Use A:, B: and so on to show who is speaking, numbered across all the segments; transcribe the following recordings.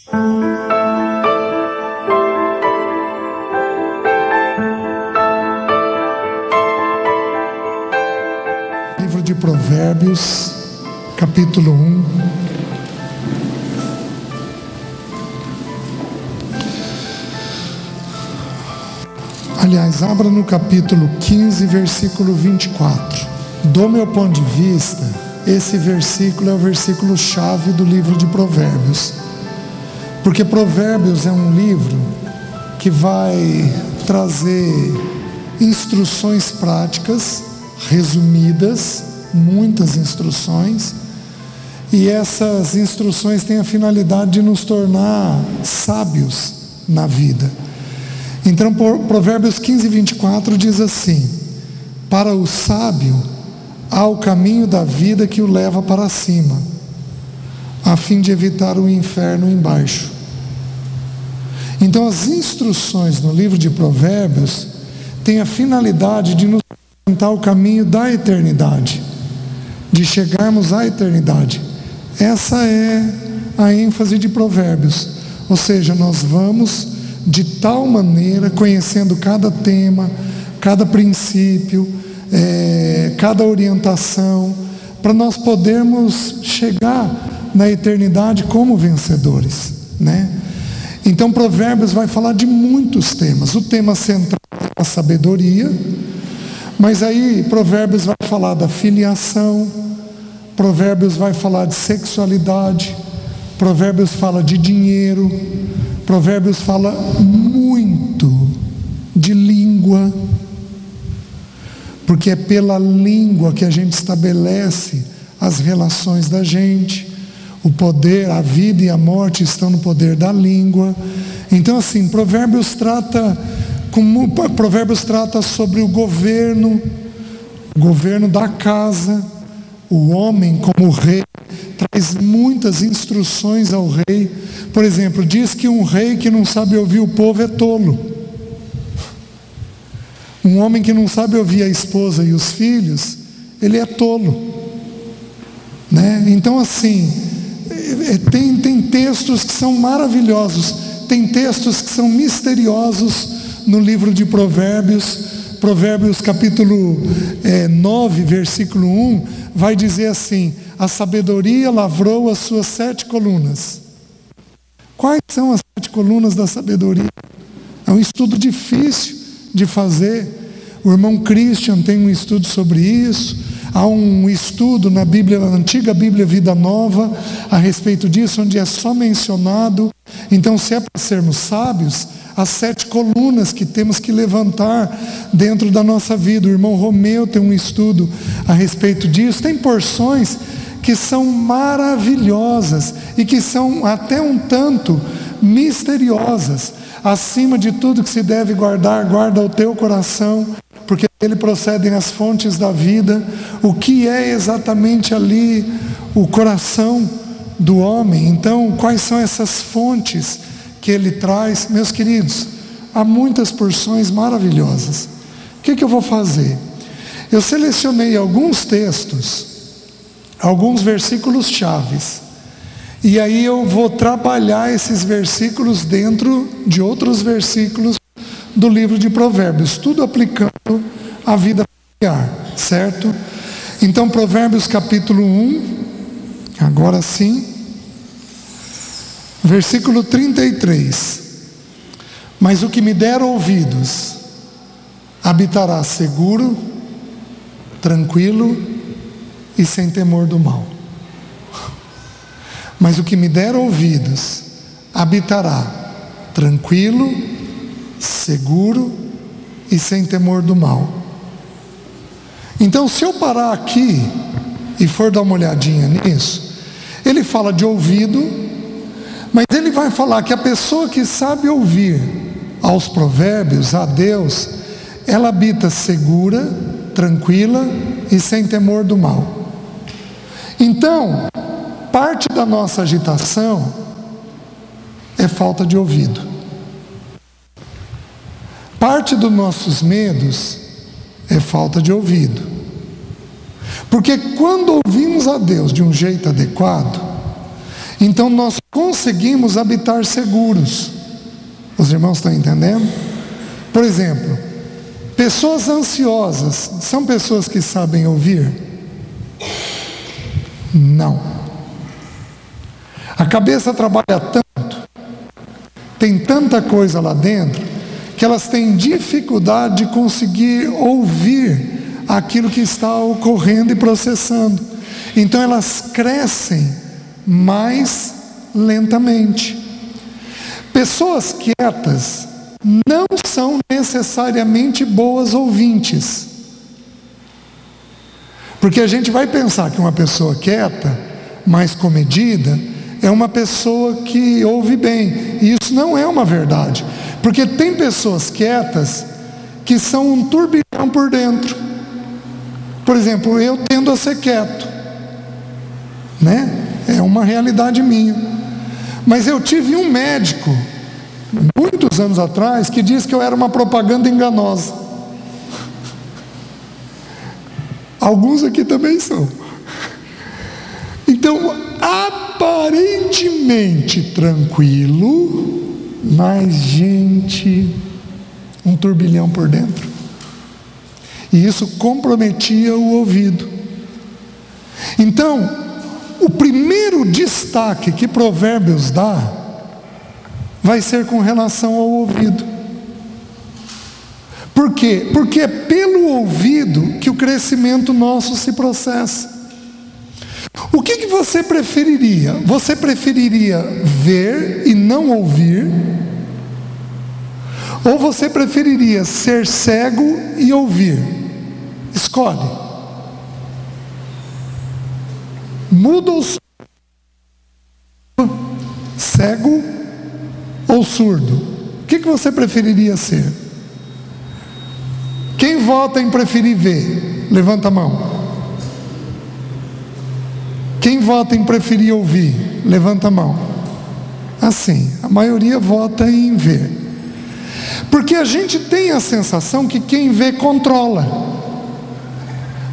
A: Livro de Provérbios, capítulo 1. Aliás, abra no capítulo 15, versículo 24. Do meu ponto de vista, esse versículo é o versículo-chave do livro de Provérbios. Porque Provérbios é um livro que vai trazer instruções práticas, resumidas, muitas instruções, e essas instruções têm a finalidade de nos tornar sábios na vida. Então, Provérbios 15, 24 diz assim: para o sábio há o caminho da vida que o leva para cima, a fim de evitar o inferno embaixo. Então, as instruções no livro de Provérbios têm a finalidade de nos apresentar o caminho da eternidade, de chegarmos à eternidade. Essa é a ênfase de Provérbios. Ou seja, nós vamos de tal maneira, conhecendo cada tema, cada princípio, cada orientação, para nós podermos chegar na eternidade como vencedores, né? Então Provérbios vai falar de muitos temas. O tema central é a sabedoria, mas aí Provérbios vai falar da filiação, Provérbios vai falar de sexualidade, Provérbios fala de dinheiro, Provérbios fala muito de língua, porque é pela língua que a gente estabelece as relações da gente. O poder, a vida e a morte estão no poder da língua. Então, assim, Provérbios trata sobre o governo da casa, o homem como rei. Traz muitas instruções ao rei. Por exemplo, diz que um rei que não sabe ouvir o povo é tolo. Um homem que não sabe ouvir a esposa e os filhos, ele é tolo, né? Então, assim, tem textos que são maravilhosos, tem textos que são misteriosos no livro de Provérbios. Provérbios capítulo 9, versículo 1, vai dizer assim: a sabedoria lavrou as suas 7 colunas. Quais são as 7 colunas da sabedoria? É um estudo difícil de fazer. O irmão Christian tem um estudo sobre isso. Há um estudo na Bíblia, na antiga Bíblia Vida Nova, a respeito disso, onde é só mencionado. Então, se é para sermos sábios, as 7 colunas que temos que levantar dentro da nossa vida. O irmão Romeu tem um estudo a respeito disso. Tem porções que são maravilhosas e que são até um tanto misteriosas. Acima de tudo que se deve guardar, guarda o teu coração, porque dele procedem as fontes da vida. O que é exatamente ali o coração do homem? Então, quais são essas fontes que ele traz? Meus queridos, há muitas porções maravilhosas. O que eu vou fazer? Eu selecionei alguns textos, alguns versículos chaves, e aí eu vou trabalhar esses versículos dentro de outros versículos do livro de Provérbios, tudo aplicando a vida familiar, certo? Então, Provérbios capítulo 1, agora sim, versículo 33: mas o que me der ouvidos habitará seguro, tranquilo e sem temor do mal. Mas o que me der ouvidos habitará tranquilo, seguro e sem temor do mal. Então, se eu parar aqui e for dar uma olhadinha nisso, ele fala de ouvido, mas ele vai falar que a pessoa que sabe ouvir aos provérbios, a Deus, ela habita segura, tranquila e sem temor do mal. Então, parte da nossa agitação é falta de ouvido. Parte dos nossos medos é falta de ouvido. Porque quando ouvimos a Deus de um jeito adequado, Então nós conseguimos habitar seguros. Os irmãos estão entendendo? Por exemplo, pessoas ansiosas são pessoas que sabem ouvir? Não. A cabeça trabalha tanto, tem tanta coisa lá dentro, que elas têm dificuldade de conseguir ouvir aquilo que está ocorrendo e processando. Então elas crescem mais lentamente. Pessoas quietas não são necessariamente boas ouvintes. Porque a gente vai pensar que uma pessoa quieta, mais comedida, é uma pessoa que ouve bem. E isso não é uma verdade. Porque tem pessoas quietas que são um turbilhão por dentro. Por exemplo, eu tendo a ser quieto, né? É uma realidade minha. Mas eu tive um médico, muitos anos atrás, que disse que eu era uma propaganda enganosa. Alguns aqui também são. Então, aparentemente tranquilo, mas, gente, um turbilhão por dentro. E isso comprometia o ouvido. Então, o primeiro destaque que Provérbios dá vai ser com relação ao ouvido. Por quê? Porque é pelo ouvido que o crescimento nosso se processa. O que você preferiria? Você preferiria ver e não ouvir? Ou você preferiria ser cego e ouvir? Escolhe. Mudo ou surdo? Cego ou surdo? O que você preferiria ser? Quem vota em preferir ver? Levanta a mão. Quem vota em preferir ouvir? Levanta a mão. Assim, a maioria vota em ver. Porque a gente tem a sensação que quem vê controla.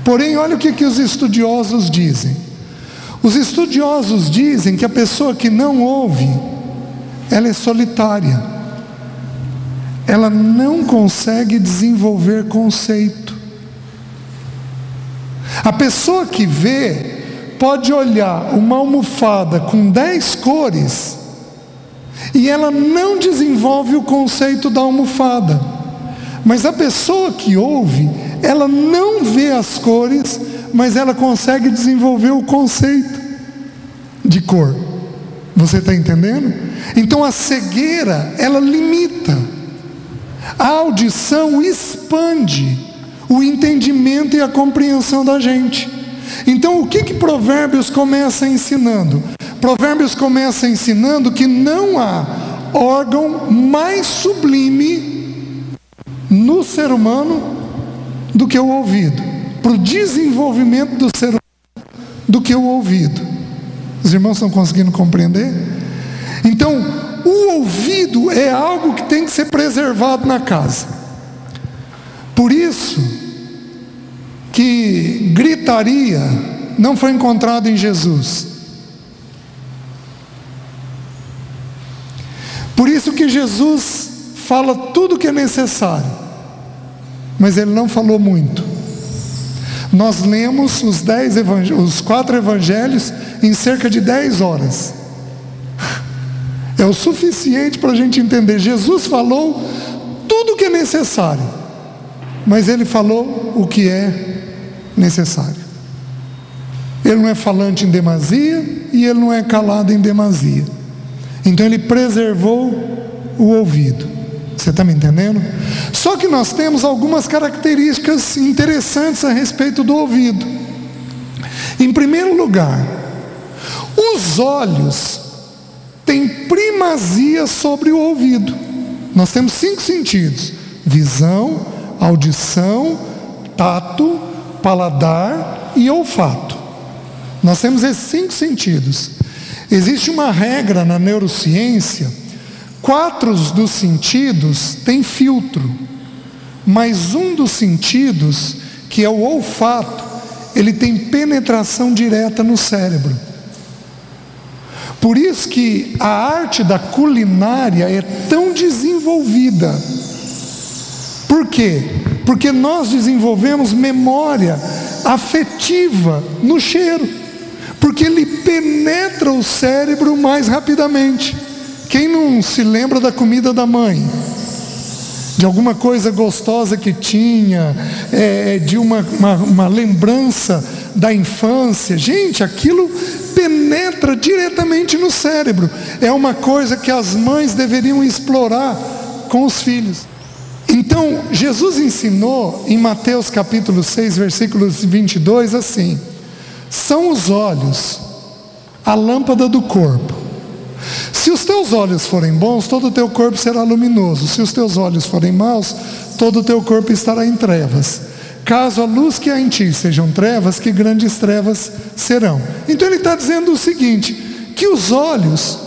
A: Porém, olha o que os estudiosos dizem. Os estudiosos dizem que a pessoa que não ouve, ela é solitária. Ela não consegue desenvolver conceito. A pessoa que vê pode olhar uma almofada com 10 cores e ela não desenvolve o conceito da almofada. Mas a pessoa que ouve, ela não vê as cores, mas ela consegue desenvolver o conceito de cor. Você está entendendo? Então a cegueira, ela limita. A audição expande o entendimento e a compreensão da gente. Então o que Provérbios começa ensinando? Provérbios começa ensinando que não há órgão mais sublime no ser humano do que o ouvido, para o desenvolvimento do ser humano, do que o ouvido. Os irmãos estão conseguindo compreender? Então, o ouvido é algo que tem que ser preservado na casa. Por isso que gritaria não foi encontrada em Jesus. Por isso que Jesus fala tudo o que é necessário, mas ele não falou muito. Nós lemos os 4 evangelhos em cerca de 10 horas. É o suficiente para a gente entender. Jesus falou tudo o que é necessário, mas ele falou o que é necessário. Ele não é falante em demasia e ele não é calado em demasia. Então ele preservou o ouvido. Você está me entendendo? Só que nós temos algumas características interessantes a respeito do ouvido. Em primeiro lugar, os olhos têm primazia sobre o ouvido. Nós temos 5 sentidos: visão, audição, tato, paladar e olfato. Nós temos esses 5 sentidos. Existe uma regra na neurociência: 4 dos sentidos têm filtro, mas um dos sentidos, que é o olfato, ele tem penetração direta no cérebro. Por isso que a arte da culinária é tão desenvolvida. Por quê? Porque nós desenvolvemos memória afetiva no cheiro, porque ele penetra o cérebro mais rapidamente. Quem não se lembra da comida da mãe? De alguma coisa gostosa que tinha, de uma lembrança da infância. Gente, aquilo penetra diretamente no cérebro. É uma coisa que as mães deveriam explorar com os filhos. Então, Jesus ensinou em Mateus capítulo 6, versículos 22, assim: são os olhos a lâmpada do corpo. Se os teus olhos forem bons, todo o teu corpo será luminoso. Se os teus olhos forem maus, todo o teu corpo estará em trevas. Caso a luz que há em ti sejam trevas, que grandes trevas serão. Então ele está dizendo o seguinte, que os olhos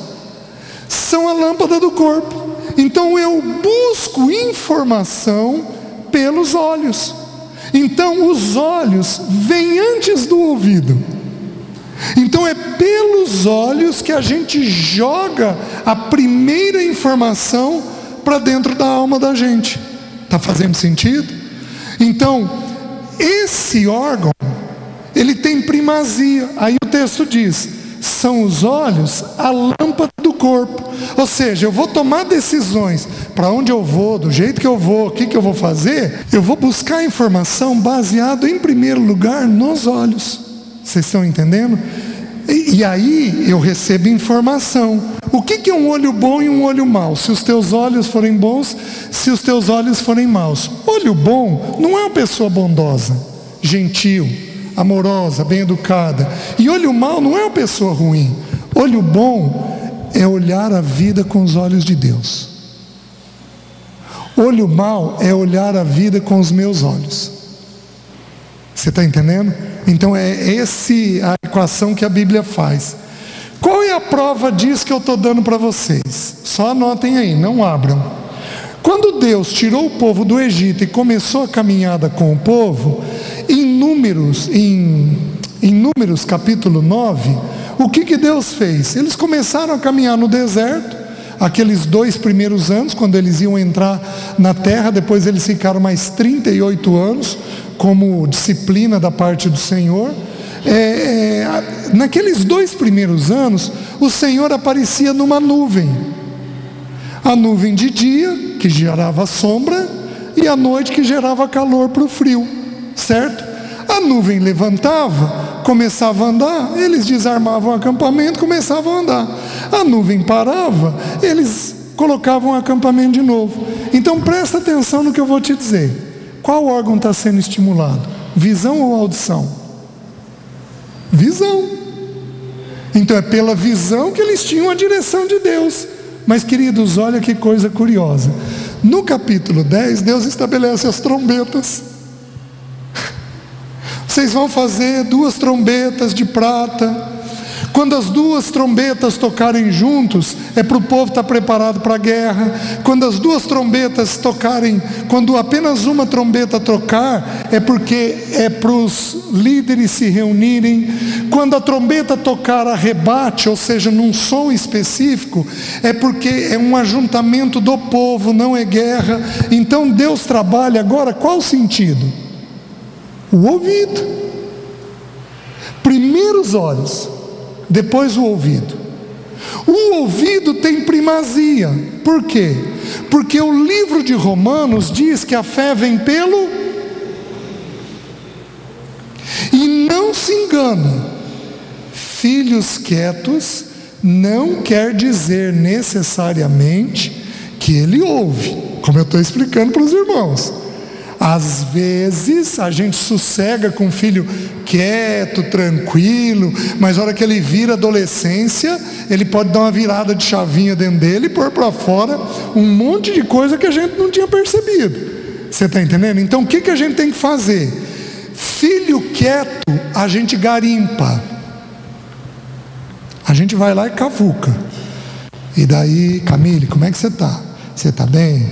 A: são a lâmpada do corpo. Então eu busco informação pelos olhos. Então os olhos vêm antes do ouvido. Então é pelos olhos que a gente joga a primeira informação para dentro da alma da gente. Está fazendo sentido? Então, esse órgão, ele tem primazia. Aí o texto diz, são os olhos a lâmpada do corpo. Ou seja, eu vou tomar decisões para onde eu vou, do jeito que eu vou, o que eu vou fazer. Eu vou buscar informação baseado em primeiro lugar nos olhos. Vocês estão entendendo? E aí eu recebo informação. O que é um olho bom e um olho mau? Se os teus olhos forem bons, se os teus olhos forem maus. Olho bom não é uma pessoa bondosa, gentil, amorosa, bem educada. E olho mau não é uma pessoa ruim. Olho bom é olhar a vida com os olhos de Deus. Olho mau é olhar a vida com os meus olhos. Você está entendendo? Então é essa a equação que a Bíblia faz. Qual é a prova disso que eu estou dando para vocês? Só anotem aí, não abram. Quando Deus tirou o povo do Egito e começou a caminhada com o povo, em Números capítulo 9, o que Deus fez? Eles começaram a caminhar no deserto, aqueles 2 primeiros anos, quando eles iam entrar na terra. Depois eles ficaram mais 38 anos, como disciplina da parte do Senhor. Naqueles 2 primeiros anos, o Senhor aparecia numa nuvem. A nuvem de dia, que gerava sombra, e a noite, que gerava calor para o frio, certo? A nuvem levantava, começava a andar, eles desarmavam o acampamento, começavam a andar. A nuvem parava, eles colocavam o acampamento de novo. Então presta atenção no que eu vou te dizer. Qual órgão está sendo estimulado? Visão ou audição? Visão. Então é pela visão que eles tinham a direção de Deus. Mas queridos, olha que coisa curiosa. No capítulo 10, Deus estabelece as trombetas. Vocês vão fazer 2 trombetas de prata. Quando as 2 trombetas tocarem juntos, é para o povo estar preparado para a guerra. Quando as 2 trombetas tocarem, quando apenas uma trombeta tocar, é porque é para os líderes se reunirem. Quando a trombeta tocar a rebate, ou seja, num som específico, é porque é um ajuntamento do povo, não é guerra. Então Deus trabalha agora, qual o sentido? O ouvido. Primeiro os olhos, depois o ouvido. O ouvido tem primazia. Por quê? Porque o livro de Romanos diz que a fé vem pelo... E não se engane, filhos quietos não quer dizer necessariamente que ele ouve, como eu estou explicando para os irmãos. Às vezes a gente sossega com o filho quieto, tranquilo, mas na hora que ele vira adolescência, ele pode dar uma virada de chavinha dentro dele e pôr para fora um monte de coisa que a gente não tinha percebido. Você está entendendo? Então o que a gente tem que fazer? Filho quieto a gente garimpa, a gente vai lá e cavuca. E daí, Camille, como é que você está? Você está bem?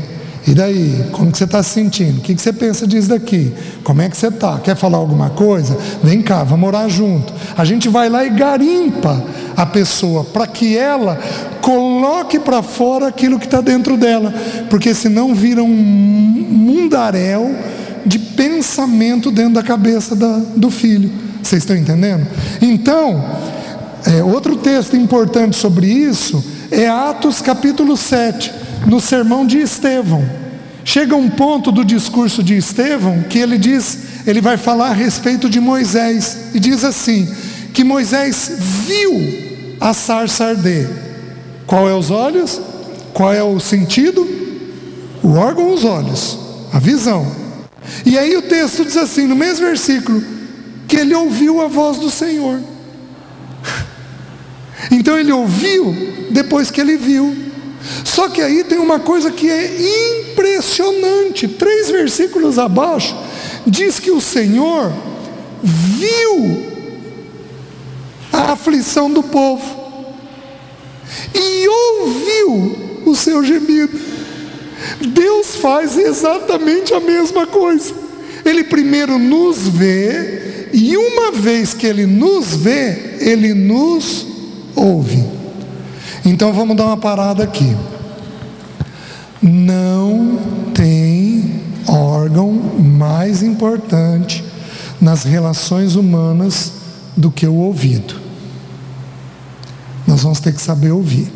A: E daí? Como que você está se sentindo? O que você pensa disso daqui? Como é que você está? Quer falar alguma coisa? Vem cá, vamos orar junto. A gente vai lá e garimpa a pessoa para que ela coloque para fora aquilo que está dentro dela, porque senão vira um mundaréu de pensamento dentro da cabeça do filho. Vocês estão entendendo? Então, outro texto importante sobre isso é Atos capítulo 7, no sermão de Estevão. Chega um ponto do discurso de Estevão que ele vai falar a respeito de Moisés, e diz assim, que Moisés viu a sarça arder. Qual é os olhos? Qual é o sentido? O órgão, os olhos, a visão. E aí o texto diz assim, no mesmo versículo, que ele ouviu a voz do Senhor. Então ele ouviu depois que ele viu. Só que aí tem uma coisa que é impressionante. 3 versículos abaixo diz que o Senhor viu a aflição do povo e ouviu o seu gemido. Deus faz exatamente a mesma coisa. Ele primeiro nos vê, e uma vez que Ele nos vê, Ele nos ouve. Então vamos dar uma parada aqui. Não tem órgão mais importante nas relações humanas do que o ouvido. Nós vamos ter que saber ouvir,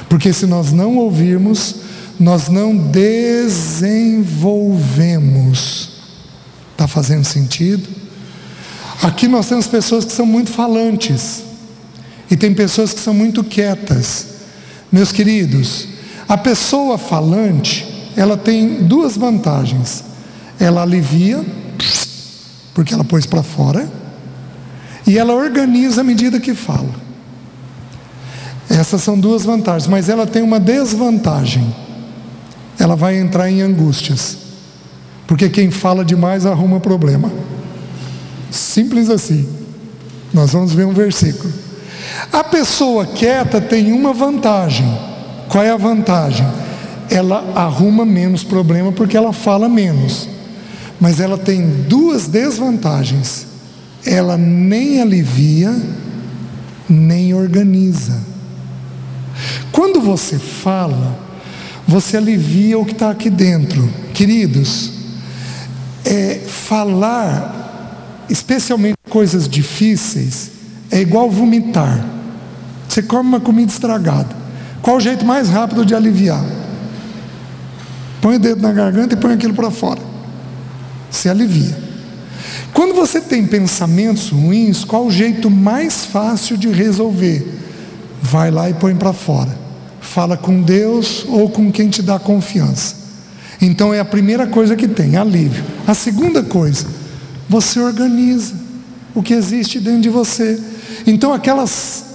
A: porque se nós não ouvirmos, nós não desenvolvemos. Está fazendo sentido? Aqui nós temos pessoas que são muito falantes, e tem pessoas que são muito quietas. Meus queridos, a pessoa falante, ela tem 2 vantagens. Ela alivia, porque ela pôs para fora, e ela organiza à medida que fala. Essas são 2 vantagens, mas ela tem uma desvantagem. Ela vai entrar em angústias, porque quem fala demais arruma problema. Simples assim. Nós vamos ver um versículo. A pessoa quieta tem uma vantagem. Qual é a vantagem? Ela arruma menos problema porque ela fala menos. Mas ela tem 2 desvantagens. Ela nem alivia, nem organiza. Quando você fala, você alivia o que está aqui dentro. Queridos, falar, especialmente coisas difíceis, é igual vomitar. Você come uma comida estragada. Qual o jeito mais rápido de aliviar? Põe o dedo na garganta e põe aquilo para fora. Você alivia. Quando você tem pensamentos ruins, qual o jeito mais fácil de resolver? Vai lá e põe para fora. Fala com Deus ou com quem te dá confiança. Então é a primeira coisa que tem, alívio. A segunda coisa, você organiza o que existe dentro de você. Então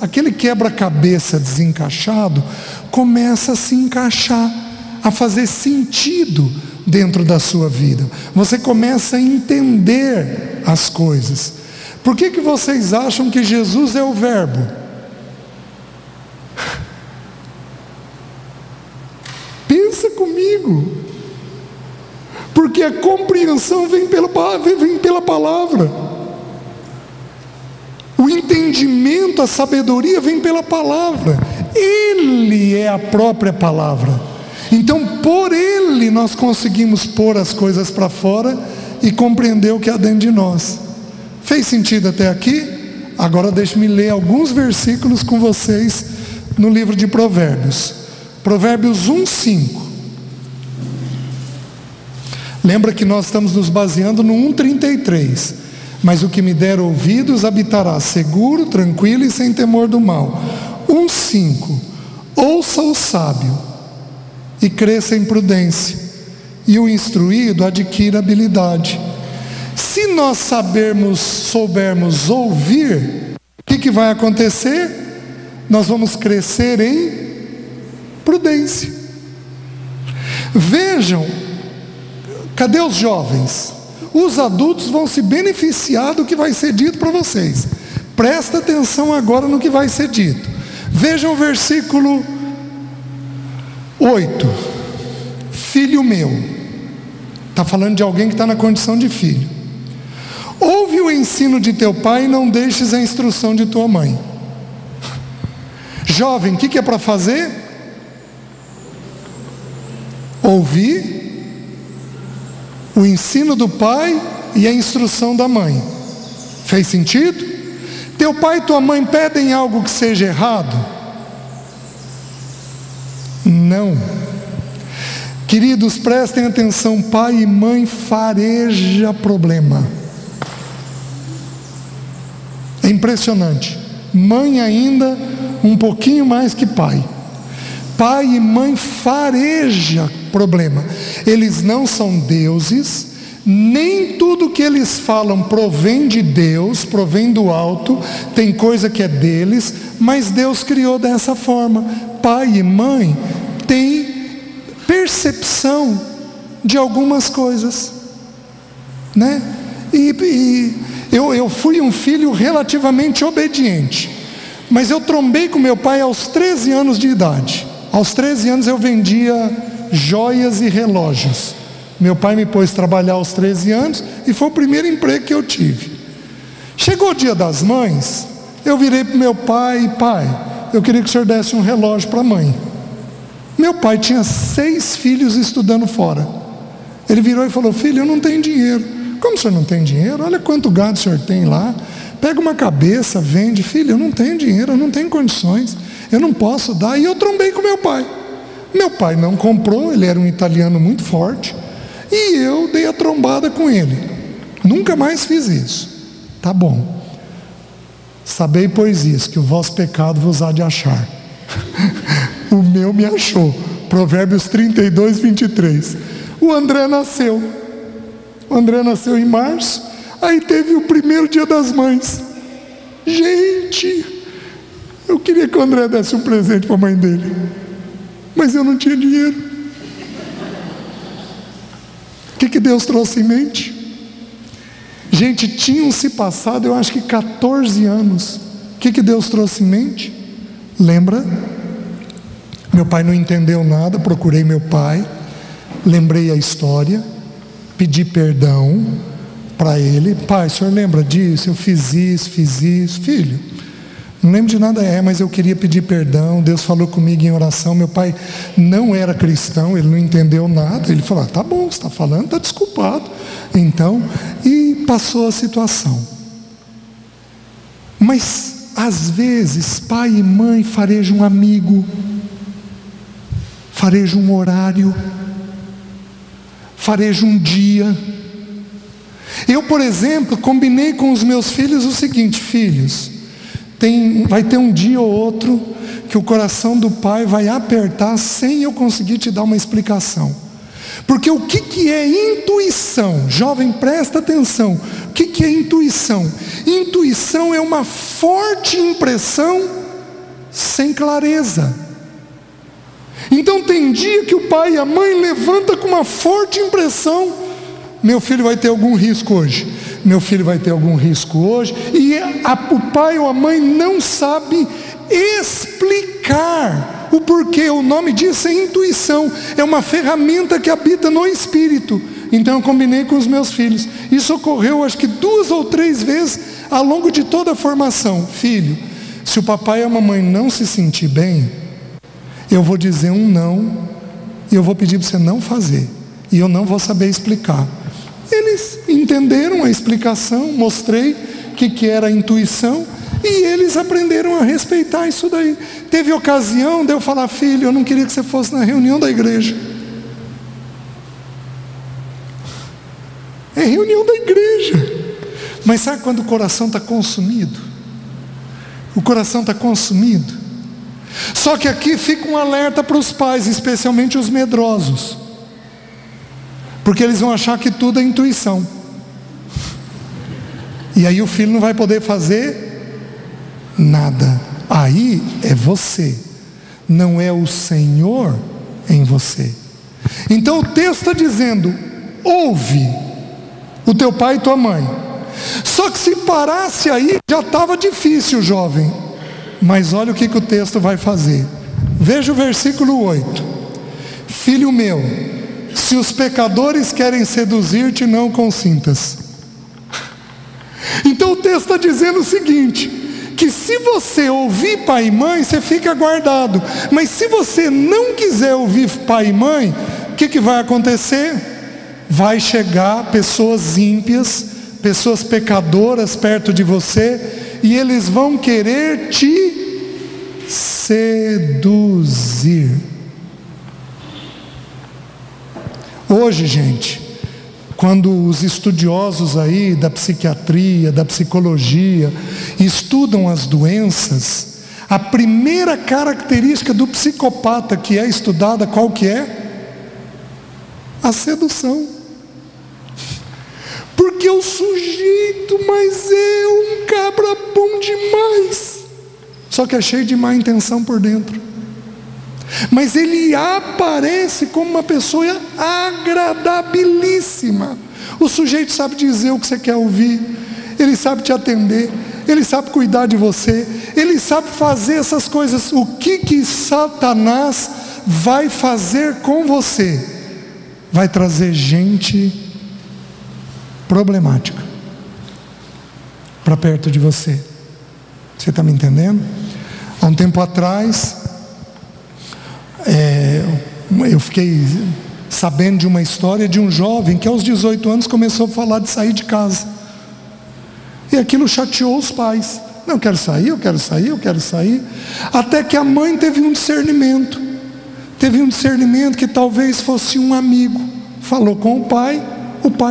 A: aquele quebra-cabeça desencaixado começa a se encaixar, a fazer sentido dentro da sua vida. Você começa a entender as coisas. Por que vocês acham que Jesus é o Verbo? Pensa comigo. Porque a compreensão vem pela palavra. O entendimento, a sabedoria vem pela palavra. Ele é a própria palavra. Então por Ele nós conseguimos pôr as coisas para fora e compreender o que há dentro de nós. Fez sentido até aqui? Agora deixe-me ler alguns versículos com vocês no livro de Provérbios. Provérbios 1:5. Lembra que nós estamos nos baseando no 1:33. Mas o que me der ouvidos habitará seguro, tranquilo e sem temor do mal. 1:5. Ouça o sábio e cresça em prudência, e o instruído adquira habilidade. Se nós soubermos ouvir, o que vai acontecer? Nós vamos crescer em prudência. Vejam, cadê os jovens? Os adultos vão se beneficiar do que vai ser dito para vocês. Presta atenção agora no que vai ser dito. Vejam o versículo 8. Filho meu, está falando de alguém que está na condição de filho. Ouve o ensino de teu pai e não deixes a instrução de tua mãe. Jovem, o que é para fazer? Ouvir o ensino do pai e a instrução da mãe. Fez sentido? Teu pai e tua mãe pedem algo que seja errado? Não. Queridos, prestem atenção, pai e mãe fareja problema. É impressionante. Mãe ainda um pouquinho mais que pai. Pai e mãe fareja problema. Eles não são deuses, nem tudo que eles falam provém de Deus, provém do alto, tem coisa que é deles, mas Deus criou dessa forma. Pai e mãe têm percepção de algumas coisas, né? Eu fui um filho relativamente obediente, mas eu trombei com meu pai aos 13 anos de idade. Aos 13 anos eu vendia joias e relógios. Meu pai me pôs trabalhar aos 13 anos e foi o primeiro emprego que eu tive. Chegou o dia das mães, eu virei para o meu pai: pai, eu queria que o senhor desse um relógio para a mãe. Meu pai tinha 6 filhos estudando fora. Ele virou e falou: filho, eu não tenho dinheiro. Como o senhor não tem dinheiro? Olha quanto gado o senhor tem lá. Pega uma cabeça, vende. Filho, eu não tenho dinheiro, eu não tenho condições, eu não posso dar. E eu trombei com meu pai. Meu pai não comprou, ele era um italiano muito forte, e eu dei a trombada com ele. Nunca mais fiz isso. Tá bom. Sabei, pois isso, que o vosso pecado vos há de achar. O meu me achou. Provérbios 32, 23. O André nasceu. O André nasceu em março. Aí teve o primeiro dia das mães. Gente, eu queria que o André desse um presente para a mãe dele, mas eu não tinha dinheiro. O que Deus trouxe em mente? Gente, tinham se passado, eu acho que 14 anos. O que Deus trouxe em mente? Lembra? Meu pai não entendeu nada, procurei meu pai, lembrei a história, pedi perdão para ele. Pai, o senhor lembra disso? Eu fiz isso. Filho, não lembro de nada, mas eu queria pedir perdão. Deus falou comigo em oração. Meu pai não era cristão, ele não entendeu nada. Ele falou: tá bom, você está falando, está desculpado. Então, e passou a situação. Mas às vezes pai e mãe farejam um amigo, farejam um horário, farejam um dia. Eu, por exemplo, combinei com os meus filhos o seguinte: filhos, vai ter um dia ou outro que o coração do pai vai apertar sem eu conseguir te dar uma explicação. Porque o que é intuição? Jovem, presta atenção. O que é intuição? Intuição é uma forte impressão sem clareza. Então tem dia que o pai e a mãe levantam com uma forte impressão: meu filho vai ter algum risco hoje, meu filho vai ter algum risco hoje, e o pai ou a mãe não sabe explicar o porquê. O nome disso é intuição, é uma ferramenta que habita no espírito. Então eu combinei com os meus filhos. Isso ocorreu acho que 2 ou 3 vezes ao longo de toda a formação. Filho, se o papai e a mamãe não se sentir bem, eu vou dizer um não, e eu vou pedir para você não fazer, e eu não vou saber explicar. Eles entenderam a explicação, mostrei o que era a intuição, e eles aprenderam a respeitar isso daí. Teve ocasião de eu falar: filho, eu não queria que você fosse na reunião da igreja. É reunião da igreja. Mas sabe quando o coração está consumido? O coração está consumido. Só que aqui fica um alerta para os pais, especialmente os medrosos, porque eles vão achar que tudo é intuição, e aí o filho não vai poder fazer nada. Aí é você, não é o Senhor em você. Então o texto está dizendo: ouve o teu pai e tua mãe. Só que se parasse aí já estava difícil, jovem. Mas olha o que o texto vai fazer. Veja o versículo 8. Filho meu, se os pecadores querem seduzir-te, não consintas. Então o texto está dizendo o seguinte, que se você ouvir pai e mãe, você fica guardado. Mas se você não quiser ouvir pai e mãe, o que vai acontecer? Vai chegar pessoas ímpias, pessoas pecadoras perto de você, e eles vão querer te seduzir. Hoje, gente, quando os estudiosos aí da psiquiatria, da psicologia, estudam as doenças, a primeira característica do psicopata que é estudada, qual que é? A sedução. Porque o sujeito, mas é um cabra bom demais, só que é cheio de má intenção por dentro. Mas ele aparece como uma pessoa agradabilíssima. O sujeito sabe dizer o que você quer ouvir, ele sabe te atender, ele sabe cuidar de você, ele sabe fazer essas coisas. O que Satanás vai fazer com você? Vai trazer gente problemática para perto de você. Você está me entendendo? Há um tempo atrás, eu fiquei sabendo de uma história de um jovem que aos 18 anos começou a falar de sair de casa, e aquilo chateou os pais. Não, eu quero sair, eu quero sair, eu quero sair. Até que a mãe teve um discernimento que talvez fosse um amigo, falou com o pai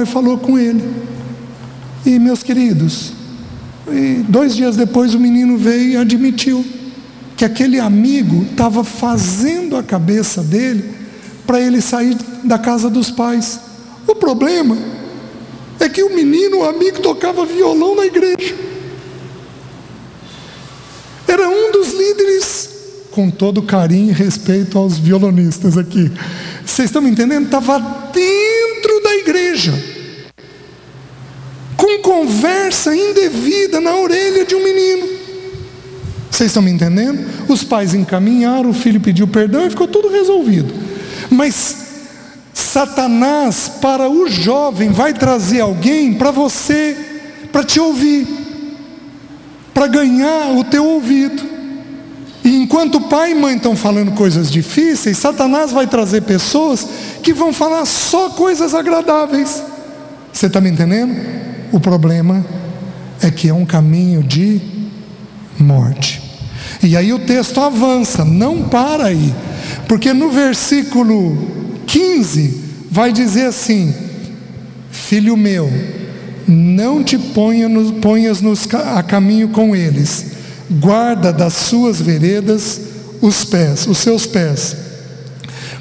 A: falou com ele. E meus queridos, 2 dias depois o menino veio e admitiu que aquele amigo estava fazendo a cabeça dele para ele sair da casa dos pais. O problema é que o menino, o amigo, tocava violão na igreja, era um dos líderes, com todo carinho e respeito aos violonistas aqui, vocês estão me entendendo? Estava dentro da igreja, com conversa indevida na orelha de um menino. Vocês estão me entendendo? Os pais encaminharam, o filho pediu perdão e ficou tudo resolvido. Mas Satanás, para o jovem, vai trazer alguém para você, para te ouvir, para ganhar o teu ouvido. E enquanto pai e mãe estão falando coisas difíceis, Satanás vai trazer pessoas que vão falar só coisas agradáveis. Você está me entendendo? O problema é que é um caminho de morte. E aí o texto avança, não para aí, porque no versículo 15 vai dizer assim: filho meu, não te ponhas a caminho com eles, guarda das suas veredas os seus pés,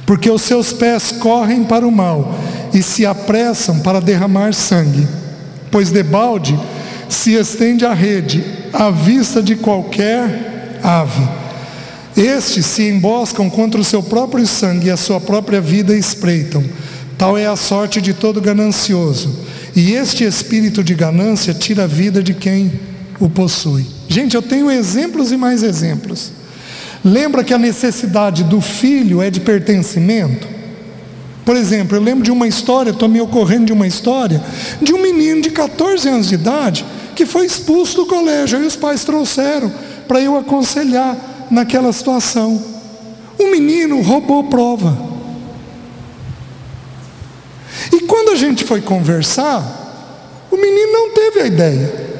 A: porque os seus pés correm para o mal e se apressam para derramar sangue, pois debalde se estende a rede à vista de qualquer ave. Estes se emboscam contra o seu próprio sangue e a sua própria vida espreitam. Tal é a sorte de todo ganancioso, e este espírito de ganância tira a vida de quem o possui. Gente, eu tenho exemplos e mais exemplos. Lembra que a necessidade do filho é de pertencimento? Por exemplo, eu lembro de uma história, estou me ocorrendo de uma história, de um menino de 14 anos de idade, que foi expulso do colégio, aí os pais trouxeram para eu aconselhar naquela situação. O menino roubou prova. E quando a gente foi conversar, o menino não teve a ideia.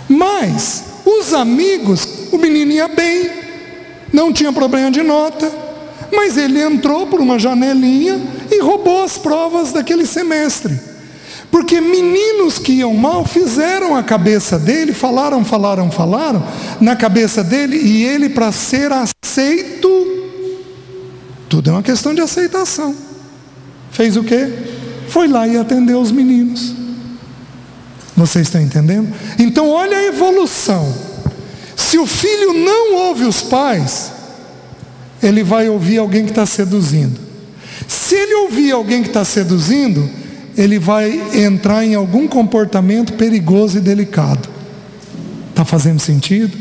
A: Mas os amigos, o menino ia bem, não tinha problema de nota, mas ele entrou por uma janelinha e roubou as provas daquele semestre. Porque meninos que iam mal fizeram a cabeça dele, falaram na cabeça dele, e ele, para ser aceito, tudo é uma questão de aceitação, fez o quê? Foi lá e atendeu os meninos. Vocês estão entendendo? Então olha a evolução. Se o filho não ouve os pais, ele vai ouvir alguém que está seduzindo. Se ele ouvir alguém que está seduzindo, ele vai entrar em algum comportamento perigoso e delicado. Está fazendo sentido?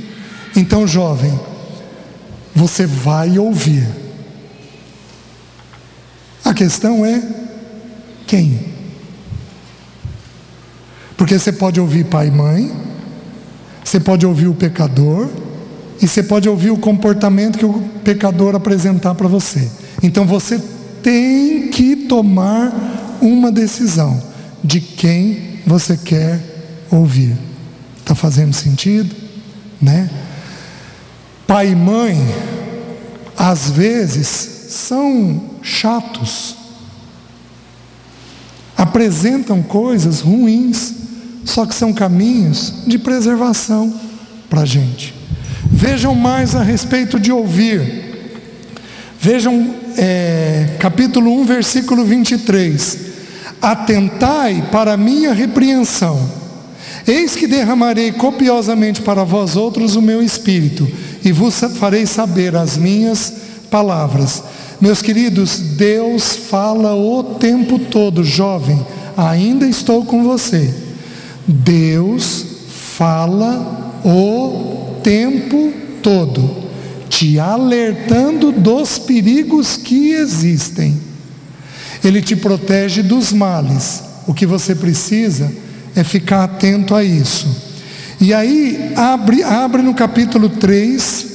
A: Então, jovem, você vai ouvir. A questão é quem? Porque você pode ouvir pai e mãe, você pode ouvir o pecador, e você pode ouvir o comportamento que o pecador apresentar para você. Então você tem que tomar uma decisão de quem você quer ouvir. Está fazendo sentido? Né? Pai e mãe, às vezes, são chatos, apresentam coisas ruins, só que são caminhos de preservação para a gente. Vejam mais a respeito de ouvir. Vejam capítulo 1, versículo 23. Atentai para a minha repreensão. Eis que derramarei copiosamente para vós outros o meu espírito, e vos farei saber as minhas palavras. Meus queridos, Deus fala o tempo todo. Jovem, ainda estou com você. Deus fala o tempo todo, te alertando dos perigos que existem. Ele te protege dos males. O que você precisa é ficar atento a isso. E aí, abre no capítulo 3,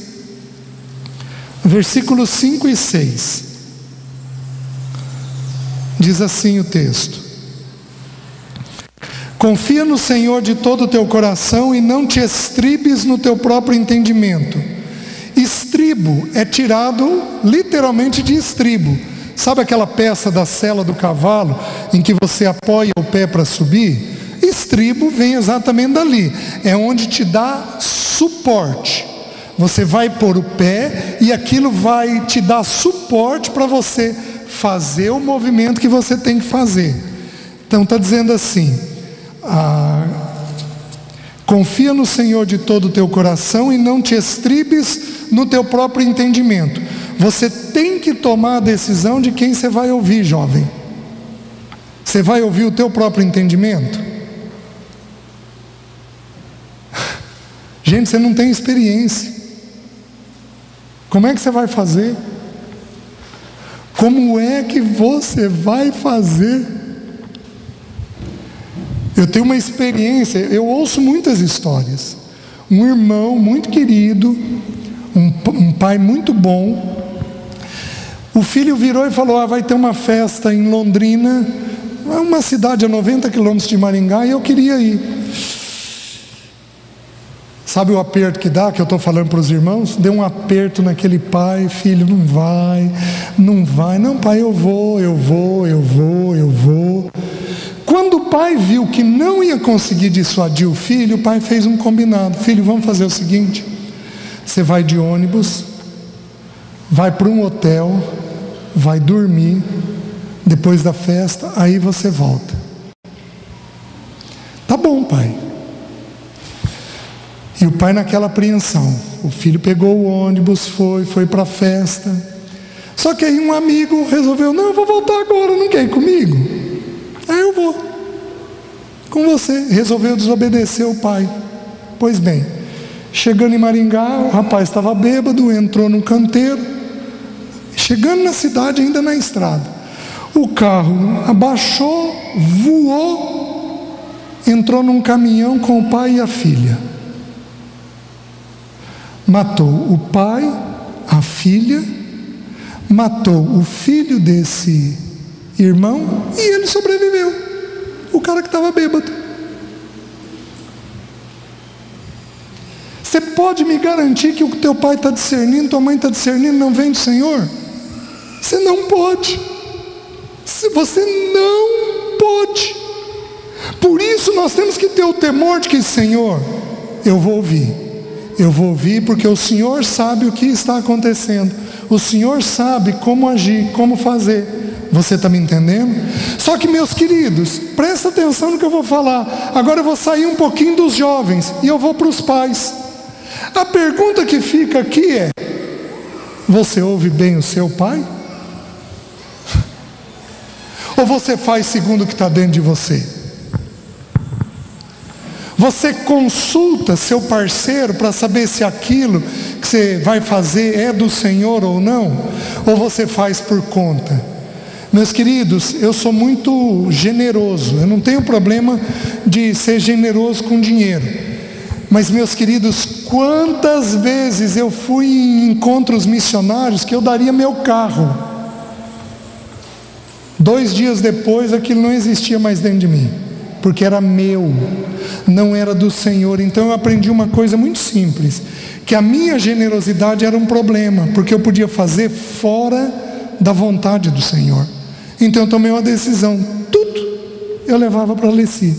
A: versículos 5 e 6. Diz assim o texto: confia no Senhor de todo o teu coração e não te estribes no teu próprio entendimento. Estribo é tirado literalmente de estribo. Sabe aquela peça da sela do cavalo em que você apoia o pé para subir? Estribo vem exatamente dali. É onde te dá suporte. Você vai pôr o pé e aquilo vai te dar suporte para você fazer o movimento que você tem que fazer. Então está dizendo assim: confia no Senhor de todo o teu coração e não te estribes no teu próprio entendimento. Você tem que tomar a decisão de quem você vai ouvir, jovem. Você vai ouvir o teu próprio entendimento? Gente, você não tem experiência. Como é que você vai fazer? Como é que você vai fazer? Eu tenho uma experiência, eu ouço muitas histórias. Um irmão muito querido, um pai muito bom, o filho virou e falou: vai ter uma festa em Londrina, uma cidade a 90 quilômetros de Maringá, e eu queria ir. Sabe o aperto que dá, que eu estou falando para os irmãos? Deu um aperto naquele pai: filho, não vai, não pai, eu vou. Quando o pai viu que não ia conseguir dissuadir o filho, o pai fez um combinado: filho, vamos fazer o seguinte, você vai de ônibus, vai para um hotel, vai dormir, depois da festa, aí você volta. Tá bom, pai. E o pai naquela apreensão, o filho pegou o ônibus, foi para a festa. Só que aí um amigo resolveu: não, eu vou voltar agora, não quer ir comigo? Aí eu vou com você. Resolveu desobedecer o pai. Pois bem, chegando em Maringá, o rapaz estava bêbado, entrou num canteiro. Chegando na cidade, ainda na estrada, o carro abaixou, voou, entrou num caminhão com o pai e a filha. Matou o pai, a filha, matou o filho desse irmão e ele sobreviveu. O cara que estava bêbado. Você pode me garantir que o que teu pai está discernindo, tua mãe está discernindo, não vem do Senhor? Você não pode. Você não pode. Por isso nós temos que ter o temor de que: Senhor, eu vou ouvir. Eu vou ouvir porque o Senhor sabe o que está acontecendo. O Senhor sabe como agir, como fazer. Você está me entendendo? Só que, meus queridos, presta atenção no que eu vou falar. Agora eu vou sair um pouquinho dos jovens e eu vou para os pais. A pergunta que fica aqui é: você ouve bem o seu pai? Ou você faz segundo o que está dentro de você? Você consulta seu parceiro para saber se aquilo que você vai fazer é do Senhor ou não? Ou você faz por conta? Meus queridos, eu sou muito generoso, eu não tenho problema de ser generoso com dinheiro. Mas, meus queridos, quantas vezes eu fui em encontros missionários que eu daria meu carro. 2 dias depois, aquilo não existia mais dentro de mim, porque era meu, não era do Senhor. Então eu aprendi uma coisa muito simples, que a minha generosidade era um problema, porque eu podia fazer fora da vontade do Senhor. Então eu tomei uma decisão, tudo eu levava para a Leci.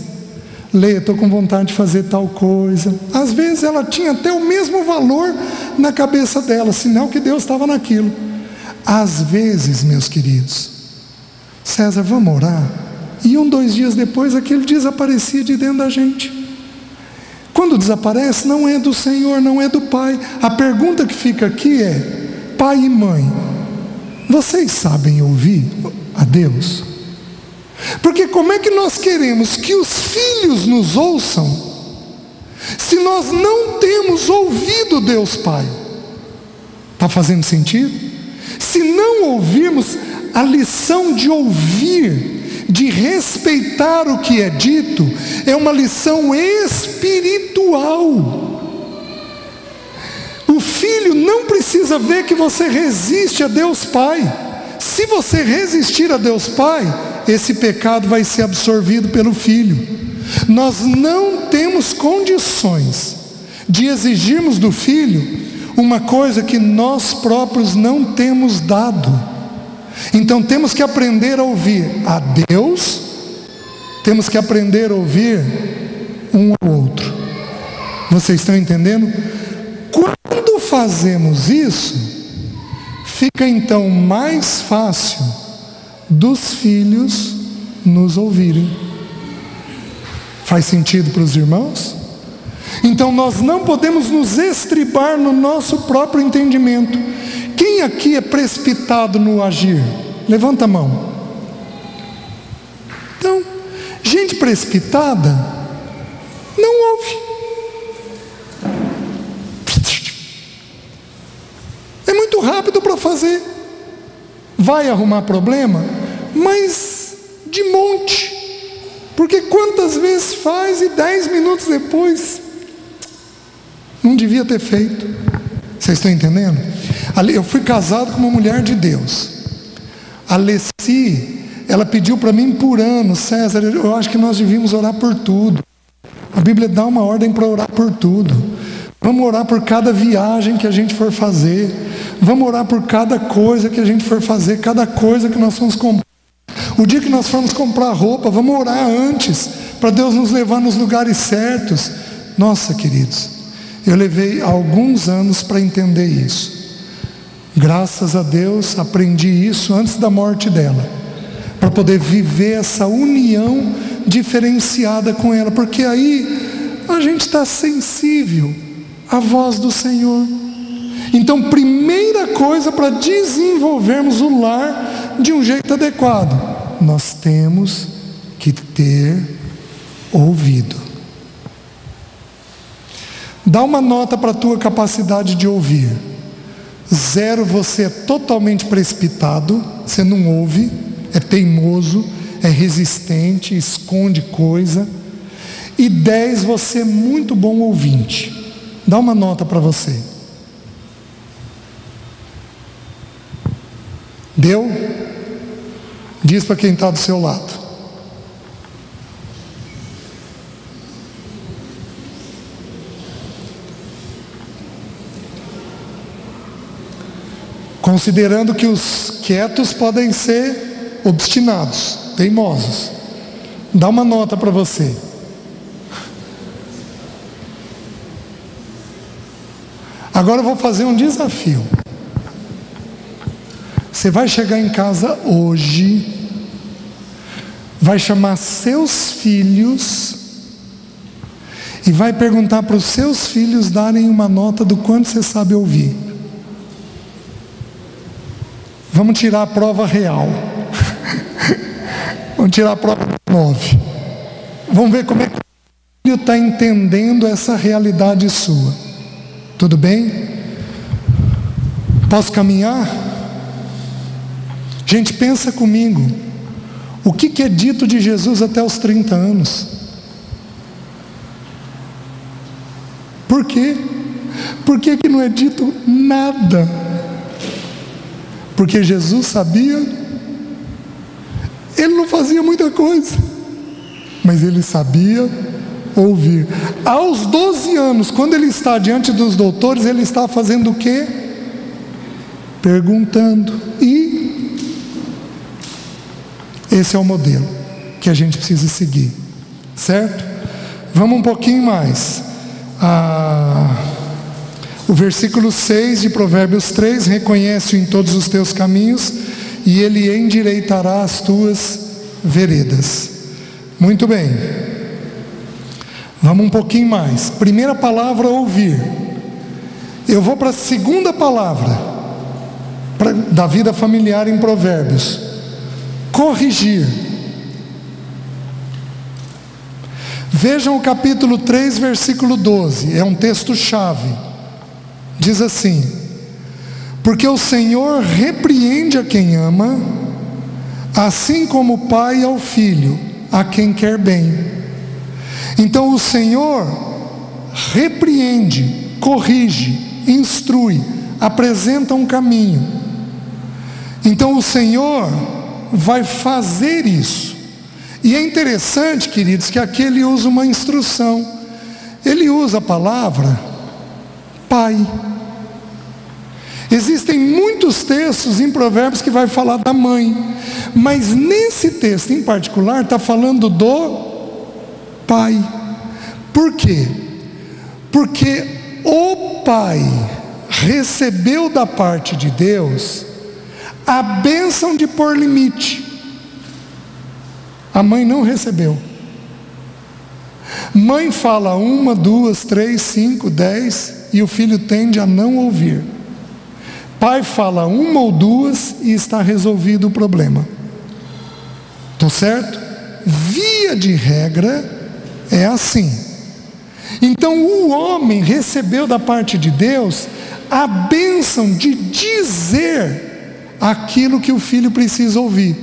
A: Lê, estou com vontade de fazer tal coisa. Às vezes ela tinha até o mesmo valor na cabeça dela, sinal que Deus estava naquilo. Às vezes, meus queridos, César, vamos orar? E 2 dias depois aquilo desaparecia de dentro da gente. Quando desaparece, não é do Senhor, não é do Pai. A pergunta que fica aqui é: pai e mãe, vocês sabem ouvir a Deus? Porque como é que nós queremos que os filhos nos ouçam, se nós não temos ouvido Deus Pai? Está fazendo sentido? Se não ouvirmos, a lição de ouvir, de respeitar o que é dito, é uma lição espiritual. O filho não precisa ver que você resiste a Deus Pai. Se você resistir a Deus Pai, esse pecado vai ser absorvido pelo filho. Nós não temos condições de exigirmos do filho uma coisa que nós próprios não temos dado. Então temos que aprender a ouvir a Deus, temos que aprender a ouvir um ao outro. Vocês estão entendendo? Quando fazemos isso, fica então mais fácil dos filhos nos ouvirem. Faz sentido para os irmãos? Então nós não podemos nos estribar no nosso próprio entendimento. Quem aqui é precipitado no agir? Levanta a mão. Então, gente precipitada não ouve. É muito rápido para fazer. Vai arrumar problema, mas de monte. Porque quantas vezes faz e 10 minutos depois não devia ter feito. Vocês estão entendendo? Eu fui casado com uma mulher de Deus. A Leci, ela pediu para mim por ano: César, eu acho que nós devíamos orar por tudo. A Bíblia dá uma ordem para orar por tudo. Vamos orar por cada viagem que a gente for fazer. Vamos orar por cada coisa que a gente for fazer, cada coisa que nós formos comprar. O dia que nós formos comprar roupa, vamos orar antes, para Deus nos levar nos lugares certos. Nossa, queridos, eu levei alguns anos para entender isso. Graças a Deus, aprendi isso antes da morte dela, para poder viver essa união diferenciada com ela, porque aí a gente está sensível à voz do Senhor. Então, primeira coisa para desenvolvermos o lar de um jeito adequado, nós temos que ter ouvido. Dá uma nota para a tua capacidade de ouvir. 0, você é totalmente precipitado, você não ouve, é teimoso, é resistente, esconde coisa. E 10, você é muito bom ouvinte. Dá uma nota para você. Deu? Diz para quem está do seu lado. Considerando que os quietos podem ser obstinados, teimosos. Dá uma nota para você. Agora eu vou fazer um desafio. Você vai chegar em casa hoje, vai chamar seus filhos e vai perguntar para os seus filhos darem uma nota do quanto você sabe ouvir. Vamos tirar a prova real. Vamos tirar a prova 9. Vamos ver como é que o filho está entendendo essa realidade sua. Tudo bem? Posso caminhar? Gente, pensa comigo. O que é dito de Jesus até os 30 anos? Por quê? Por que não é dito nada? Porque Jesus sabia, ele não fazia muita coisa, mas ele sabia ouvir. Aos 12 anos, quando ele está diante dos doutores, ele está fazendo o quê? Perguntando. E esse é o modelo que a gente precisa seguir, certo? Vamos um pouquinho mais. O versículo 6 de Provérbios 3: reconhece-o em todos os teus caminhos e ele endireitará as tuas veredas. Muito bem, vamos um pouquinho mais. Primeira palavra, ouvir. Eu vou para a segunda palavra da vida familiar em Provérbios: corrigir. Vejam o capítulo 3, versículo 12, é um texto-chave. Diz assim: porque o Senhor repreende a quem ama, assim como o pai ao filho, a quem quer bem. Então o Senhor repreende, corrige, instrui, apresenta um caminho. Então o Senhor vai fazer isso. E é interessante, queridos, que aqui ele usa uma instrução. Ele usa a palavra pai. Existem muitos textos em Provérbios que vai falar da mãe, mas nesse texto em particular está falando do pai. Por quê? Porque o pai recebeu da parte de Deus a bênção de pôr limite. A mãe não recebeu. Mãe fala 1, 2, 3, 5, 10 e o filho tende a não ouvir. Pai fala 1 ou 2 e está resolvido o problema. Estou certo? Via de regra é assim. Então o homem recebeu da parte de Deus a bênção de dizer aquilo que o filho precisa ouvir.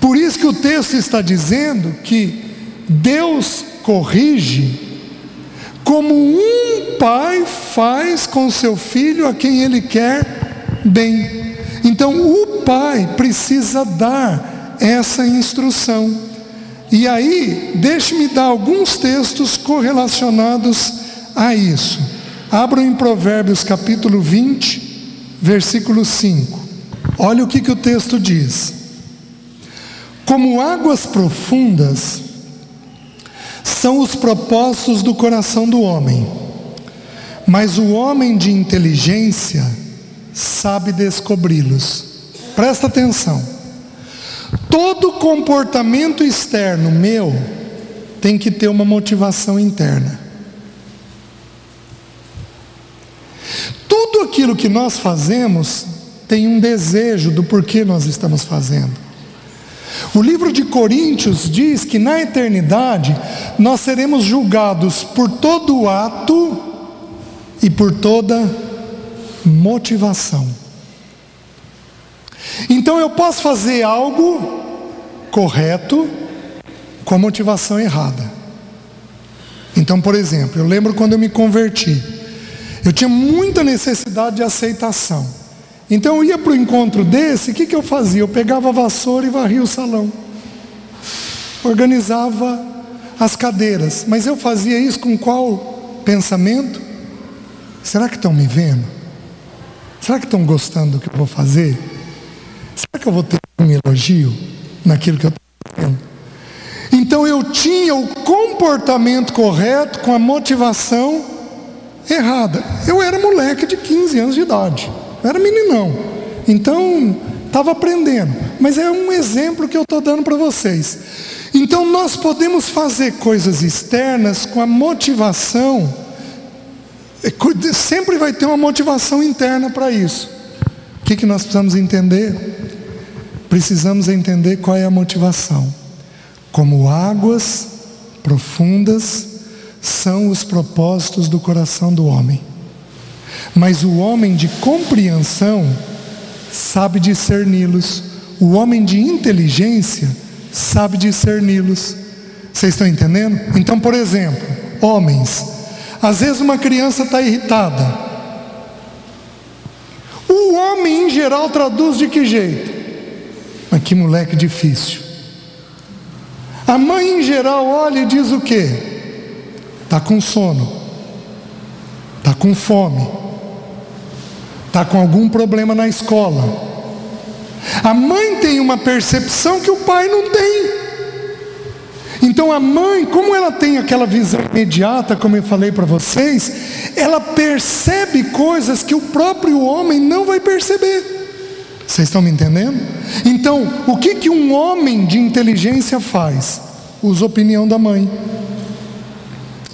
A: Por isso que o texto está dizendo que Deus corrige como um pai faz com seu filho a quem ele quer bem. Então o pai precisa dar essa instrução. E aí, deixe-me dar alguns textos correlacionados a isso. Abram em Provérbios capítulo 20, versículo 5. Olha o que o texto diz: como águas profundas são os propósitos do coração do homem, mas o homem de inteligência sabe descobri-los. Presta atenção. Todo comportamento externo meu tem que ter uma motivação interna. Tudo aquilo que nós fazemos tem um desejo do porquê nós estamos fazendo. O livro de Coríntios diz que na eternidade nós seremos julgados por todo ato e por toda motivação. Então eu posso fazer algo correto com a motivação errada. Então, por exemplo, eu lembro quando eu me converti, eu tinha muita necessidade de aceitação. Então eu ia para o encontro desse, o que eu fazia? Eu pegava a vassoura e varria o salão, organizava as cadeiras. Mas eu fazia isso com qual pensamento? Será que estão me vendo? Será que estão gostando do que eu vou fazer? Será que eu vou ter um elogio naquilo que eu estou fazendo? Então eu tinha o comportamento correto com a motivação errada. Eu era moleque de 15 anos de idade, eu era meninão, então estava aprendendo. Mas é um exemplo que eu estou dando para vocês. Então nós podemos fazer coisas externas com a motivação, sempre vai ter uma motivação interna para isso. O que nós precisamos entender? Precisamos entender qual é a motivação. Como águas profundas são os propósitos do coração do homem, mas o homem de compreensão sabe discerni-los. o homem de inteligência sabe discerni-los. Vocês estão entendendo? Então, por exemplo, homens, às vezes uma criança está irritada. O homem em geral traduz de que jeito? Mas que moleque difícil. A mãe em geral olha e diz o quê? Está com sono, está com fome, está com algum problema na escola. A mãe tem uma percepção que o pai não tem. Então a mãe, como ela tem aquela visão imediata, como eu falei para vocês, ela percebe coisas que o próprio homem não vai perceber. Vocês estão me entendendo? Então, o que um homem de inteligência faz? Usa a opinião da mãe.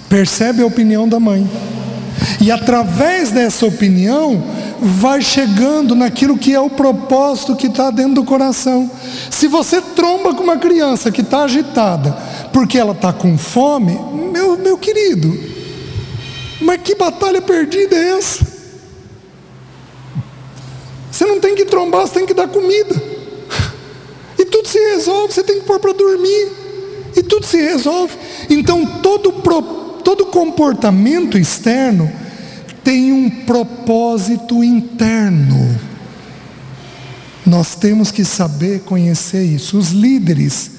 A: Percebe a opinião da mãe. E através dessa opinião, vai chegando naquilo que é o propósito que está dentro do coração. Se você tromba com uma criança que está agitada, porque ela está com fome, meu querido, mas que batalha perdida é essa? Você não tem que trombar, você tem que dar comida. E tudo se resolve, você tem que pôr para dormir. E tudo se resolve. Então todo comportamento externo tem um propósito interno. Nós temos que saber conhecer isso. Os líderes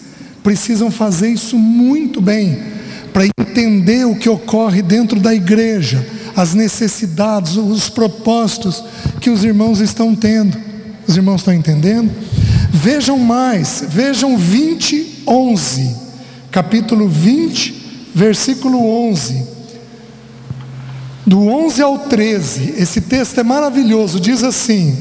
A: precisam fazer isso muito bem, para entender o que ocorre dentro da igreja, as necessidades, os propósitos que os irmãos estão tendo. Os irmãos estão entendendo? Vejam mais, vejam 20:11, capítulo 20, versículo 11. Do 11 ao 13, esse texto é maravilhoso, diz assim: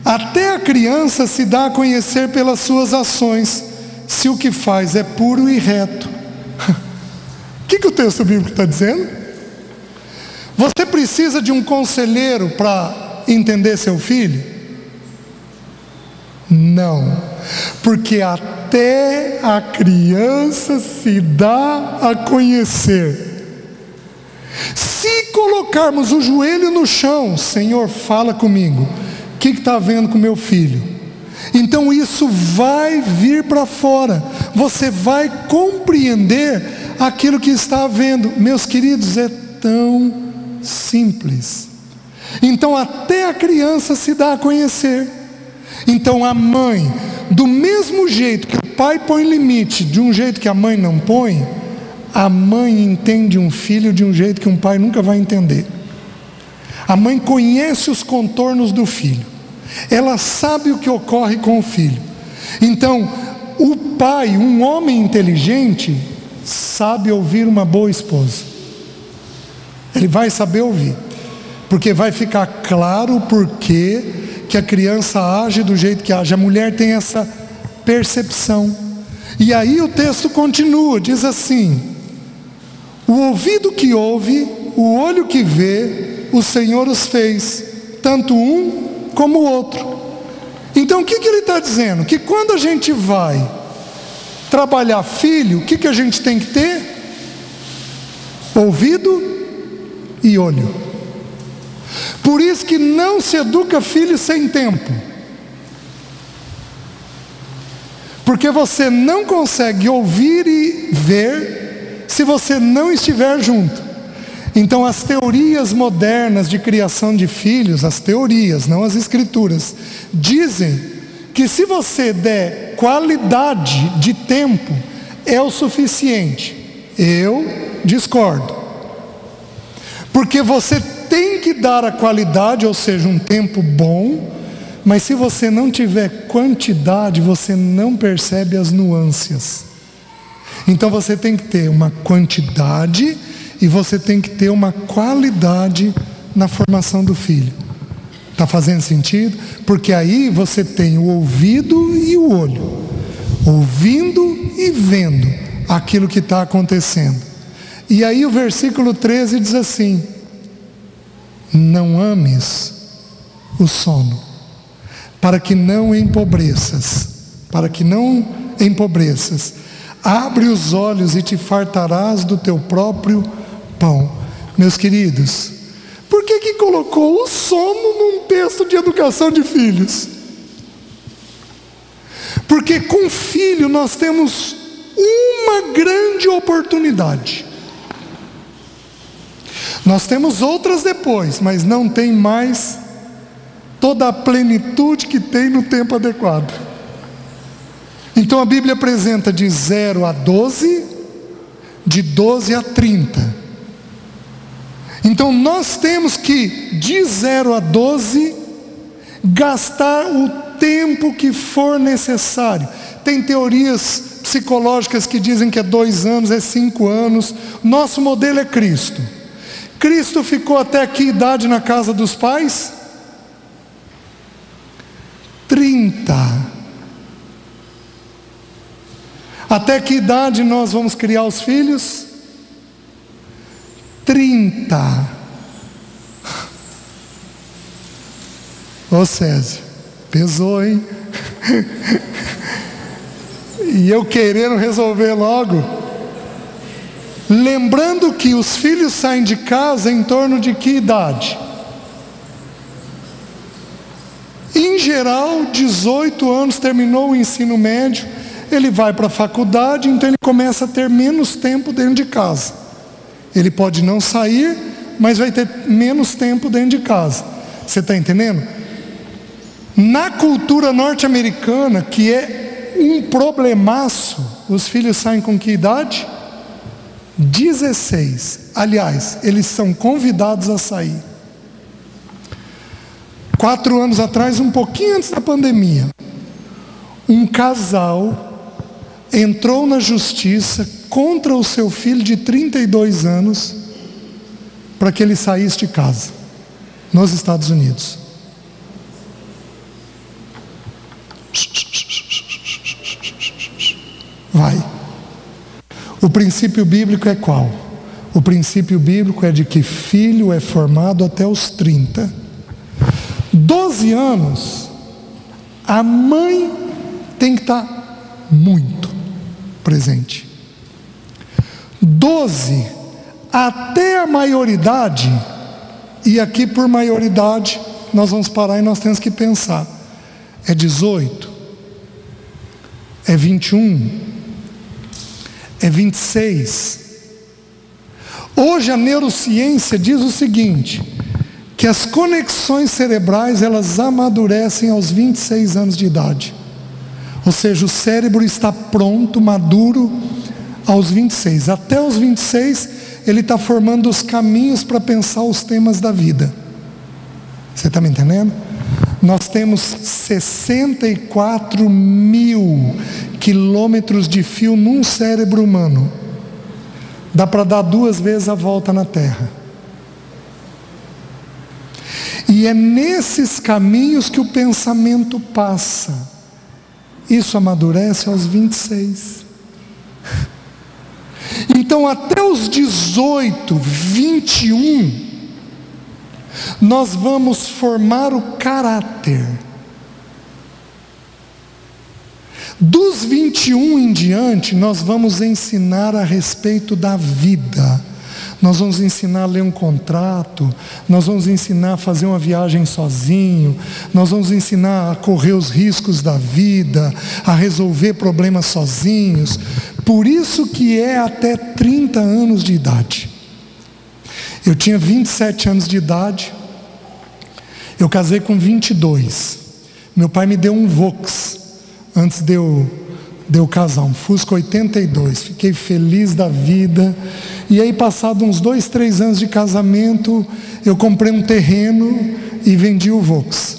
A: até a criança se dá a conhecer pelas suas ações, se o que faz é puro e reto. O que o texto bíblico está dizendo? Você precisa de um conselheiro para entender seu filho? Não, porque até a criança se dá a conhecer. Se colocarmos o joelho no chão, Senhor, fala comigo, o que está havendo com meu filho? Então isso vai vir para fora, você vai compreender aquilo que está havendo. Meus queridos, é tão simples. Então até a criança se dá a conhecer. Então a mãe, do mesmo jeito que o pai põe limite, de um jeito que a mãe não põe, a mãe entende um filho de um jeito que um pai nunca vai entender. A mãe conhece os contornos do filho, ela sabe o que ocorre com o filho. Então o pai, um homem inteligente, sabe ouvir uma boa esposa. Ele vai saber ouvir, porque vai ficar claro o porquê que a criança age do jeito que age. A mulher tem essa percepção. E aí o texto continua, diz assim: o ouvido que ouve, o olho que vê, o Senhor os fez, tanto um como o outro. Então o que ele está dizendo? Que quando a gente vai trabalhar filho, o que a gente tem que ter? Ouvido e olho. Por isso que não se educa filho sem tempo, porque você não consegue ouvir e ver se você não estiver junto. Então as teorias modernas de criação de filhos, as teorias, não as escrituras, dizem que se você der qualidade de tempo, é o suficiente. Eu discordo, porque você tem que dar a qualidade, ou seja, um tempo bom, mas se você não tiver quantidade, você não percebe as nuances. Então você tem que ter uma quantidade e você tem que ter uma qualidade na formação do filho. Está fazendo sentido? Porque aí você tem o ouvido e o olho, ouvindo e vendo aquilo que está acontecendo. E aí o versículo 13 diz assim: não ames o sono, para que não empobreças, abre os olhos e te fartarás do teu próprio pão. Meus queridos, por que colocou o sono num texto de educação de filhos? Porque com filho nós temos uma grande oportunidade. Nós temos outras depois, mas não tem mais toda a plenitude que tem no tempo adequado. Então a Bíblia apresenta de 0 a 12, de 12 a 30. Então nós temos que, de 0 a 12, gastar o tempo que for necessário. Tem teorias psicológicas que dizem que é 2 anos, é 5 anos. Nosso modelo é Cristo. Cristo ficou até que idade na casa dos pais? 30. Até que idade nós vamos criar os filhos? 30. Ô César, pesou, hein? E eu querendo resolver logo. Lembrando que os filhos saem de casa em torno de que idade? Em geral, 18 anos, terminou o ensino médio, ele vai para a faculdade, então ele começa a ter menos tempo dentro de casa. Ele pode não sair, mas vai ter menos tempo dentro de casa. Você está entendendo? Na cultura norte-americana, que é um problemaço, os filhos saem com que idade? 16. Aliás, eles são convidados a sair. 4 anos atrás, um pouquinho antes da pandemia, um casal entrou na justiça contra o seu filho de 32 anos para que ele saísse de casa, nos Estados Unidos. Vai. O princípio bíblico é qual? O princípio bíblico é de que filho é formado até os 30. 12 anos, a mãe tem que estar muito presente. 12, até a maioridade, e aqui por maioridade, nós vamos parar e nós temos que pensar. É 18? É 21? É 26? Hoje a neurociência diz o seguinte, que as conexões cerebrais, elas amadurecem aos 26 anos de idade. Ou seja, o cérebro está pronto, maduro, aos 26. Até os 26, ele está formando os caminhos para pensar os temas da vida. Você está me entendendo? Nós temos 64 mil quilômetros de fio num cérebro humano. Dá para dar 2 vezes a volta na Terra. E é nesses caminhos que o pensamento passa. Isso amadurece aos 26. Então até os 18, 21, nós vamos formar o caráter. Dos 21 em diante, nós vamos ensinar a respeito da vida. Nós vamos ensinar a ler um contrato, nós vamos ensinar a fazer uma viagem sozinho, nós vamos ensinar a correr os riscos da vida, a resolver problemas sozinhos. Por isso que é até 30 anos de idade. Eu tinha 27 anos de idade, eu casei com 22. Meu pai me deu um Vox antes de eu casar, um Fusca 82. Fiquei feliz da vida. E aí, passado uns 2, 3 anos de casamento, eu comprei um terreno e vendi o Vox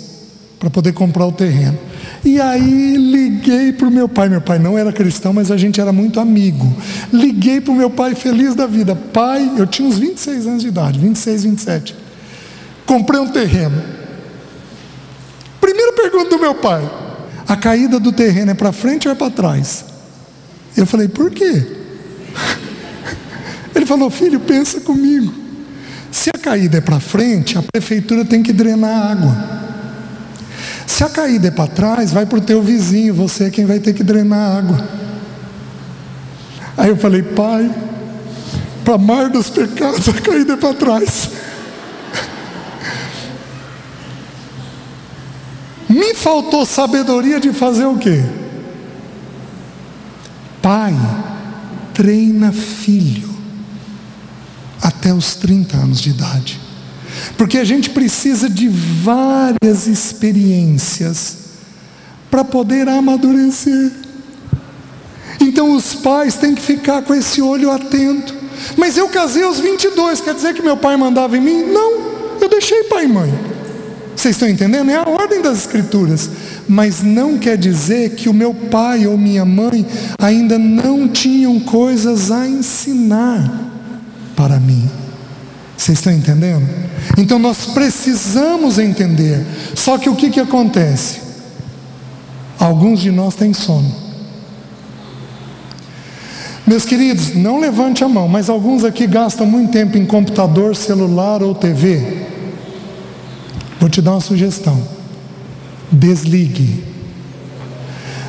A: para poder comprar o terreno. E aí liguei para o meu pai não era cristão, mas a gente era muito amigo. Liguei para o meu pai feliz da vida. Pai, eu tinha uns 26 anos de idade, 26, 27. Comprei um terreno. Primeira pergunta do meu pai: a caída do terreno é para frente ou é para trás? Eu falei, por quê? Ele falou, filho, pensa comigo. Se a caída é para frente, a prefeitura tem que drenar a água. Se a caída é para trás, vai para o teu vizinho, você é quem vai ter que drenar a água. Aí eu falei, pai, para mar dos pecados, a caída é para trás. Me faltou sabedoria de fazer o quê? Pai treina filho até os 30 anos de idade. Porque a gente precisa de várias experiências para poder amadurecer. Então os pais têm que ficar com esse olho atento. Mas eu casei aos 22, quer dizer que meu pai mandava em mim? Não, eu deixei pai e mãe. Vocês estão entendendo? É a ordem das Escrituras. Mas não quer dizer que o meu pai ou minha mãe ainda não tinham coisas a ensinar para mim. Vocês estão entendendo? Então nós precisamos entender. Só que o que acontece? Alguns de nós têm sono. Meus queridos, não levante a mão, mas alguns aqui gastam muito tempo em computador, celular ou TV. Vou te dar uma sugestão. Desligue.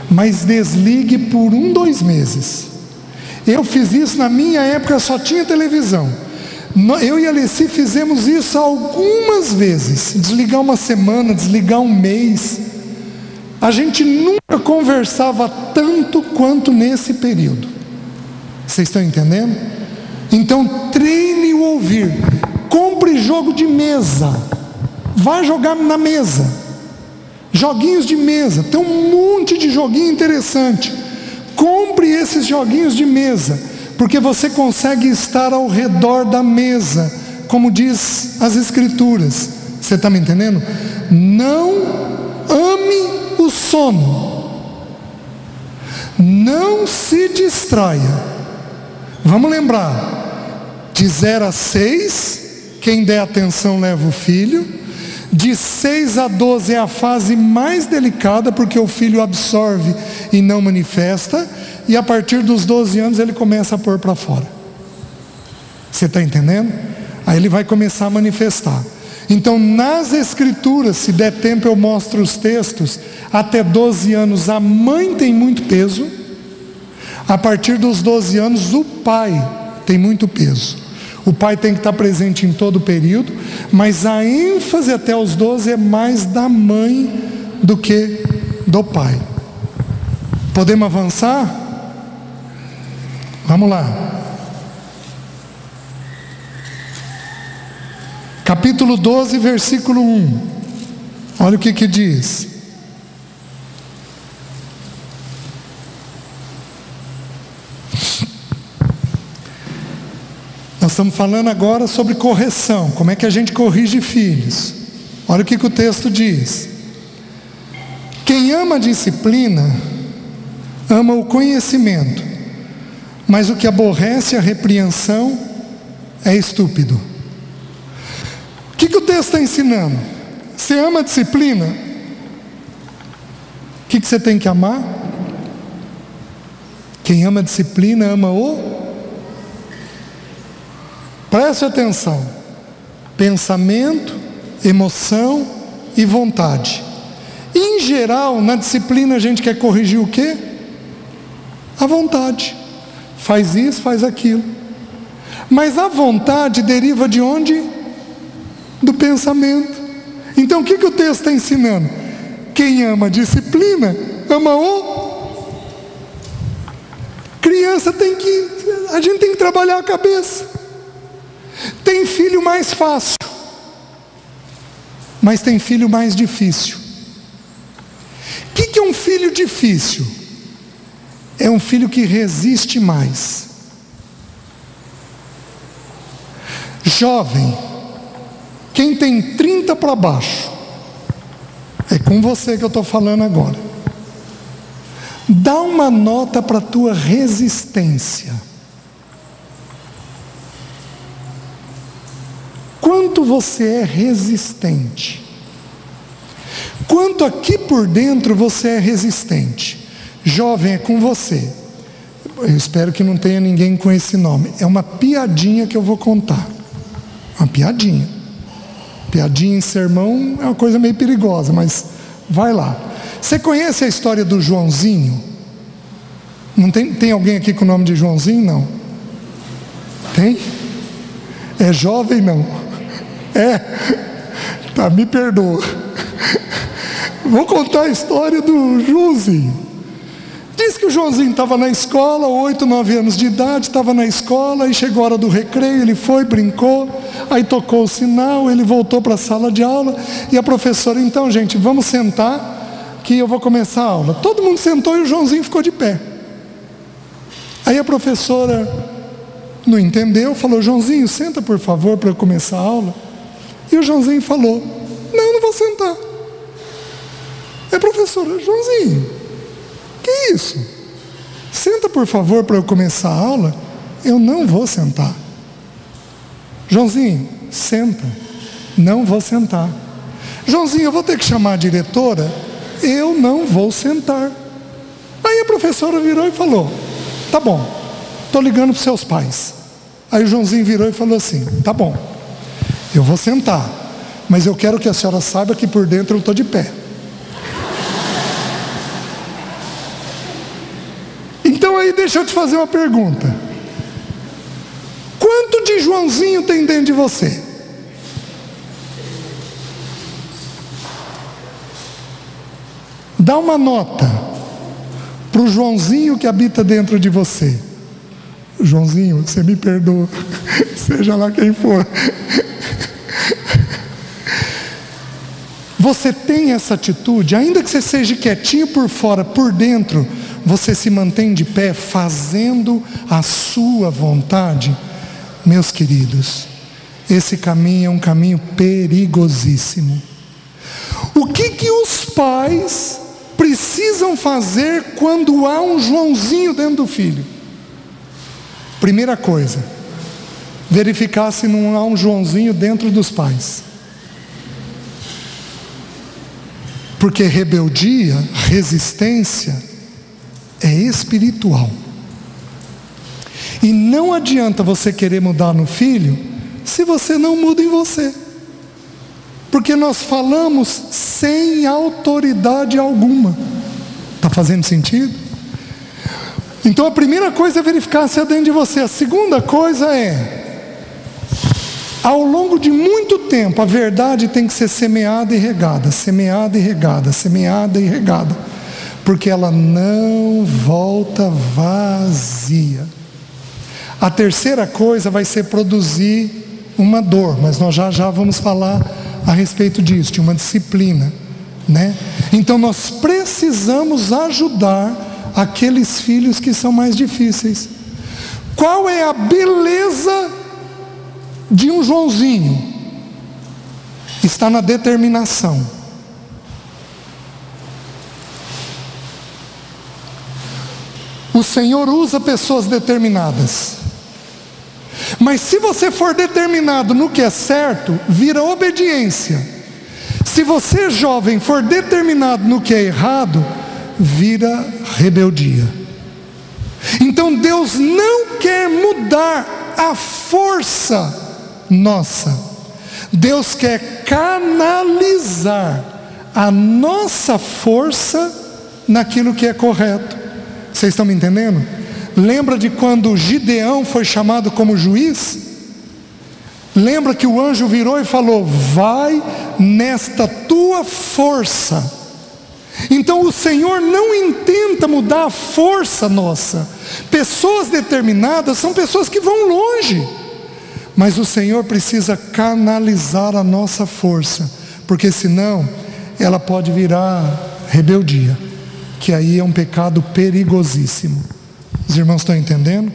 A: Mas desligue por 2 meses. Eu fiz isso na minha época, só tinha televisão. Eu e a Alessi fizemos isso algumas vezes. Desligar uma semana, desligar um mês. A gente nunca conversava tanto quanto nesse período. Vocês estão entendendo? Então treine o ouvir. Compre jogo de mesa. Vai jogar na mesa. Joguinhos de mesa. Tem um monte de joguinho interessante. Compre esses joguinhos de mesa, porque você consegue estar ao redor da mesa, como diz as Escrituras. Você está me entendendo? Não ame o sono. Não se distraia. Vamos lembrar, de 0 a 6, quem der atenção leva o filho. De 6 a 12 é a fase mais delicada, porque o filho absorve e não manifesta. E a partir dos 12 anos ele começa a pôr para fora. Você está entendendo? Aí ele vai começar a manifestar. Então nas Escrituras, se der tempo eu mostro os textos. Até 12 anos a mãe tem muito peso. A partir dos 12 anos o pai tem muito peso. O pai tem que estar presente em todo o período, mas a ênfase até os 12 é mais da mãe do que do pai. Podemos avançar? Vamos lá. Capítulo 12, versículo 1. Olha o que diz. Nós estamos falando agora sobre correção. Como é que a gente corrige filhos? Olha o que o texto diz. Quem ama a disciplina, ama o conhecimento, mas o que aborrece a repreensão é estúpido. O que o texto está ensinando? Você ama a disciplina? O que você tem que amar? Quem ama a disciplina, ama o... Preste atenção. Pensamento, emoção e vontade. Em geral, na disciplina a gente quer corrigir o quê? A vontade. Faz isso, faz aquilo. Mas a vontade deriva de onde? Do pensamento. Então o que o texto está ensinando? Quem ama a disciplina, ama o... Criança tem que... A gente tem que trabalhar a cabeça. Tem filho mais fácil, mas tem filho mais difícil. O que é um filho difícil? É um filho que resiste mais. Jovem, quem tem 30 para baixo, é com você que eu estou falando agora. Dá uma nota para a tua resistência. Quanto você é resistente? Quanto aqui por dentro você é resistente? Jovem, é com você. Eu espero que não tenha ninguém com esse nome. É uma piadinha que eu vou contar. Uma piadinha. Piadinha em sermão é uma coisa meio perigosa, mas vai lá. Você conhece a história do Joãozinho? Não tem alguém aqui com o nome de Joãozinho? Não. Tem? É jovem? Não. É, tá, me perdoa. Vou contar a história do Joãozinho. Diz que o Joãozinho estava na escola, 8, 9 anos de idade, estava na escola, e chegou a hora do recreio, ele foi, brincou, aí tocou o sinal, ele voltou para a sala de aula, e a professora, então gente, vamos sentar, que eu vou começar a aula. Todo mundo sentou e o Joãozinho ficou de pé. Aí a professora não entendeu, falou: Joãozinho, senta por favor para eu começar a aula. E o Joãozinho falou: não vou sentar. Aí a professora: Joãozinho, que isso? Senta por favor para eu começar a aula. Eu não vou sentar. Joãozinho, senta. Não vou sentar. Joãozinho, eu vou ter que chamar a diretora. Eu não vou sentar. Aí a professora virou e falou: tá bom, estou ligando para os seus pais. Aí o Joãozinho virou e falou assim: tá bom, eu vou sentar, mas eu quero que a senhora saiba que por dentro eu estou de pé. Então aí deixa eu te fazer uma pergunta: quanto de Joãozinho tem dentro de você? Dá uma nota para o Joãozinho que habita dentro de você. Joãozinho, você me perdoa, seja lá quem for. Você tem essa atitude, ainda que você seja quietinho por fora, por dentro você se mantém de pé, fazendo a sua vontade? Meus queridos, esse caminho é um caminho perigosíssimo. O que os pais precisam fazer quando há um Joãozinho dentro do filho? Primeira coisa, verificar se não há um Joãozinho dentro dos pais. Porque rebeldia, resistência, é espiritual. E não adianta você querer mudar no filho, se você não muda em você. Porque nós falamos sem autoridade alguma. Está fazendo sentido? Então a primeira coisa é verificar se é dentro de você. A segunda coisa é: ao longo de muito tempo, a verdade tem que ser semeada e regada, semeada e regada, semeada e regada, porque ela não volta vazia. A terceira coisa vai ser produzir uma dor, mas nós já vamos falar a respeito disso, de uma disciplina, né? Então nós precisamos ajudar aqueles filhos que são mais difíceis. Qual é a beleza de um Joãozinho? Está na determinação. O Senhor usa pessoas determinadas. Mas se você for determinado no que é certo, vira obediência. Se você, jovem, for determinado no que é errado, vira rebeldia. Então Deus não quer mudar a força nossa. Deus quer canalizar a nossa força naquilo que é correto. Vocês estão me entendendo? Lembra de quando Gideão foi chamado como juiz? Lembra que o anjo virou e falou: vai nesta tua força. Então o Senhor não intenta mudar a força nossa. Pessoas determinadas são pessoas que vão longe, mas o Senhor precisa canalizar a nossa força, porque senão ela pode virar rebeldia, que aí é um pecado perigosíssimo. Os irmãos estão entendendo?